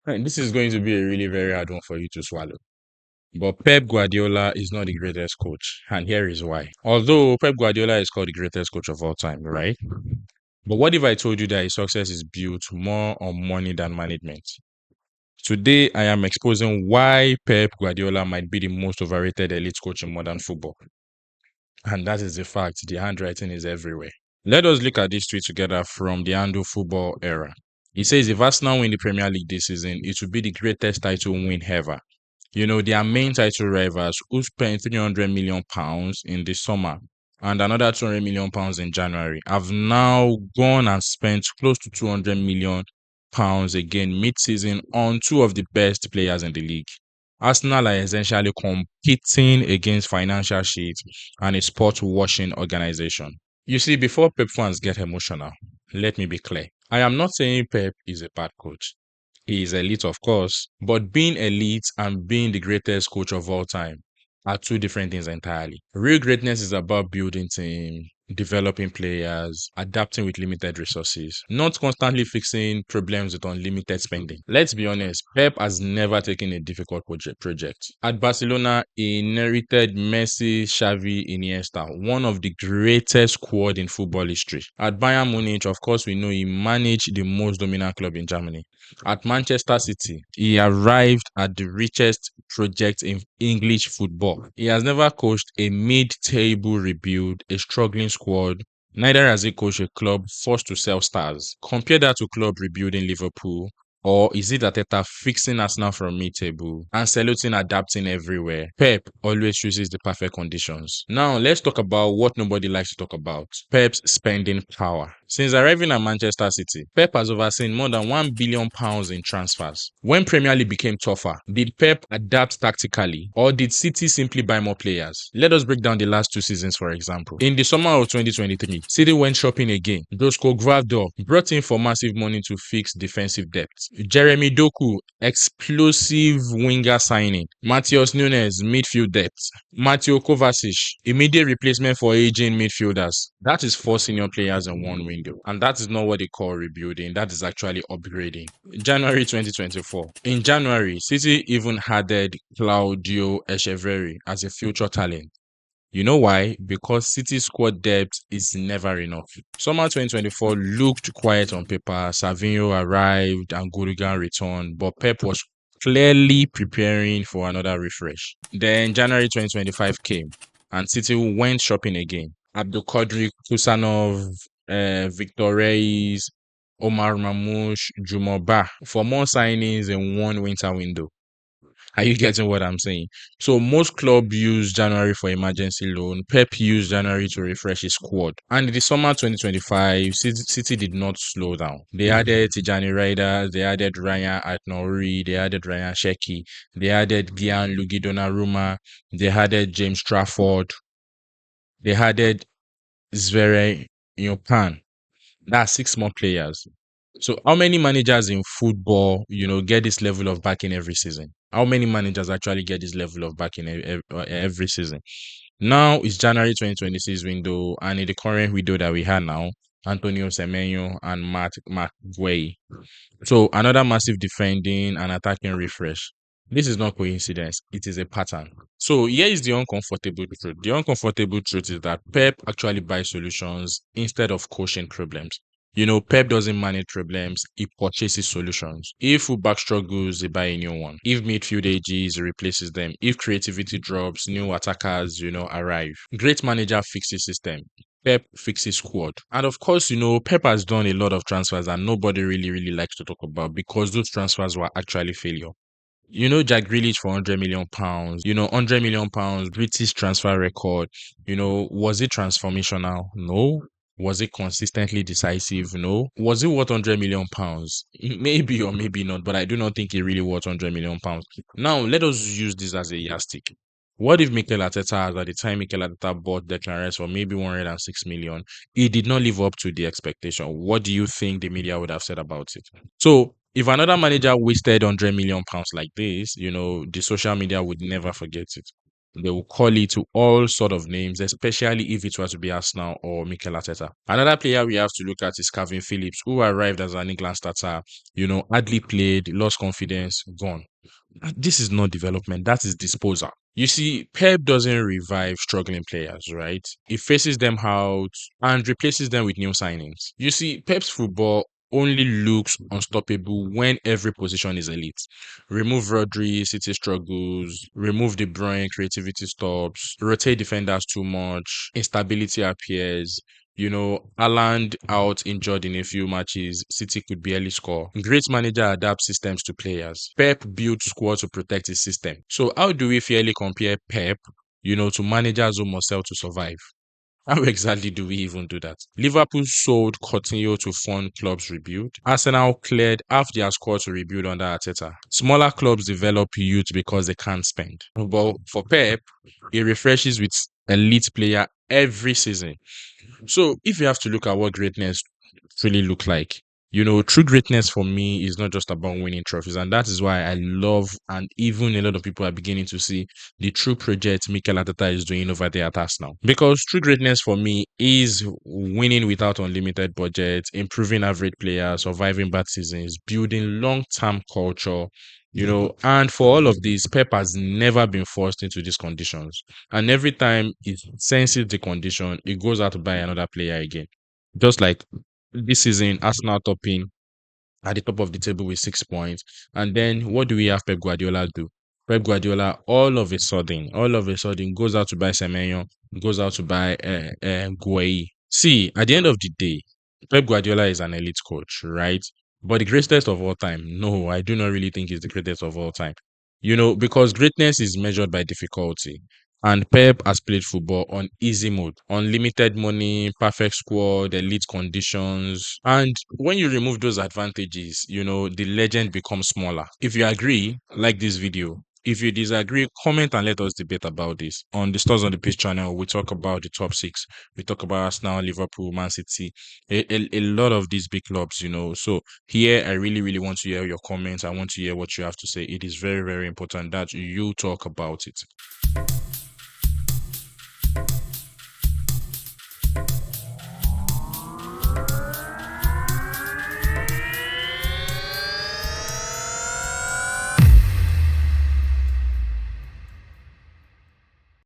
And this is going to be a really very hard one for you to swallow. But Pep Guardiola is not the greatest coach, and here is why. Although Pep Guardiola is called the greatest coach of all time, right? But what if I told you that his success is built more on money than management? Today, I am exposing why Pep Guardiola might be the most overrated elite coach in modern football. And that is the fact. The handwriting is everywhere. Let us look at these tweets together from the Ando football era. He says if Arsenal win the Premier League this season, it will be the greatest title win ever. Their main title rivals who spent £300 million in the summer and another £200 million in January have now gone and spent close to £200 million again mid-season on two of the best players in the league. Arsenal are essentially competing against financial sheet and a sport washing organization. You see, before Pep fans get emotional, let me be clear. I am not saying Pep is a bad coach. He is elite, of course, but being elite and being the greatest coach of all time are two different things entirely. Real greatness is about building team, developing players, adapting with limited resources, not constantly fixing problems with unlimited spending. Let's be honest, Pep has never taken a difficult project. At Barcelona, he inherited Messi, Xavi, Iniesta, one of the greatest squad in football history. At Bayern Munich, of course, we know he managed the most dominant club in Germany. At Manchester City, he arrived at the richest project in English football. He has never coached a mid-table rebuild, a struggling squad. Neither has he coached a club forced to sell stars. Compare that to club rebuilding Liverpool. Or is it Arteta fixing Arsenal from mid-table? Ancelotti adapting everywhere. Pep always chooses the perfect conditions. Now, let's talk about what nobody likes to talk about. Pep's spending power. Since arriving at Manchester City, Pep has overseen more than £1 billion in transfers. When Premier League became tougher, did Pep adapt tactically or did City simply buy more players? Let us break down the last two seasons, for example. In the summer of 2023, City went shopping again. Josko Gvardiol brought in for massive money to fix defensive depth. Jeremy Doku, explosive winger signing. Matheus Nunes, midfield depth. Mateo Kovacic, immediate replacement for aging midfielders. That is 4 senior players in one window. And that is not what they call rebuilding. That is actually upgrading. January 2024. In January, City even added Claudio Echeverri as a future talent. You know why? Because City squad depth is never enough. Summer 2024 looked quiet on paper. Savinho arrived and Gundogan returned, but Pep was clearly preparing for another refresh. Then January 2025 came and City went shopping again. Abdulkadir Kusanov, Victor Reis, Omar Mamouche, Jumoba for more signings in one winter window. Are you getting what I'm saying? So most clubs use January for emergency loan. Pep used January to refresh his squad. And in the summer 2025, City did not slow down. They added Tijani Riders, they added Ryan Atnouri, they added Ryan Sheki, they added Gianluigi Donnarumma, they added James Trafford, they added Zvere Yopan. That's 6 more players. So how many managers in football, get this level of backing every season? How many managers actually get this level of backing every season? Now it's January 2026 window, and in the current window that we have now, Antonio Semenyo and Matt McGuay. So another massive defending and attacking refresh. This is not coincidence. It is a pattern. So here is the uncomfortable truth. The uncomfortable truth is that Pep actually buys solutions instead of coaching problems. Pep doesn't manage problems, he purchases solutions. If fullback struggles, they buy a new one. If midfield ages, he replaces them. If creativity drops, new attackers, arrive. Great manager fixes system. Pep fixes squad. And of course, Pep has done a lot of transfers that nobody really likes to talk about because those transfers were actually failure. Jack Grealish for £100 million. £100 million British transfer record. Was it transformational? No. Was it consistently decisive? No. Was it worth £100 million? Maybe or maybe not, but I do not think it really worth £100 million. Now, let us use this as a yardstick. What if Mikel Arteta, at the time Mikel Arteta bought Declan Rice for maybe 106 million, he did not live up to the expectation? What do you think the media would have said about it? So, if another manager wasted £100 million like this, the social media would never forget it. They will call it to all sort of names, especially if it was to be Arsenal or Mikel Arteta. Another player we have to look at is Calvin Phillips, who arrived as an England starter, hardly played, lost confidence, gone. This is not development, that is disposal. You see, Pep doesn't revive struggling players, right? He faces them out and replaces them with new signings. You see, Pep's football only looks unstoppable when every position is elite. Remove Rodri, City struggles. Remove De Bruyne, creativity stops. Rotate defenders too much. Instability appears. Haaland out injured in a few matches. City could barely score. Great manager adapts systems to players. Pep built squad to protect his system. So how do we fairly compare Pep, to managers who must sell to survive? How exactly do we even do that? Liverpool sold Coutinho to fund clubs rebuild. Arsenal cleared half their squad to rebuild under Arteta. Smaller clubs develop youth because they can't spend. But for Pep, he refreshes with elite player every season. So if you have to look at what greatness really look like, true greatness for me is not just about winning trophies. And that is why I love, and even a lot of people are beginning to see the true project Mikel Arteta is doing over there at Arsenal. Because true greatness for me is winning without unlimited budget, improving average players, surviving bad seasons, building long-term culture. And for all of this, Pep has never been forced into these conditions. And every time he senses the condition, he goes out to buy another player again. Just like this season, Arsenal topping at the top of the table with 6 points. And then what do we have Pep Guardiola do? Pep Guardiola all of a sudden goes out to buy Semenyo, goes out to buy Gueye. See, at the end of the day, Pep Guardiola is an elite coach, right? But the greatest of all time, no, I do not really think he's the greatest of all time. Because greatness is measured by difficulty. And Pep has played football on easy mode, on limited money, perfect squad, elite conditions. And when you remove those advantages, the legend becomes smaller. If you agree, like this video. If you disagree, comment and let us debate about this. On the Stars on the Pitch channel, we talk about the top six. We talk about Arsenal, Liverpool, Man City, a lot of these big clubs. So here, I really, really want to hear your comments. I want to hear what you have to say. It is very, very important that you talk about it.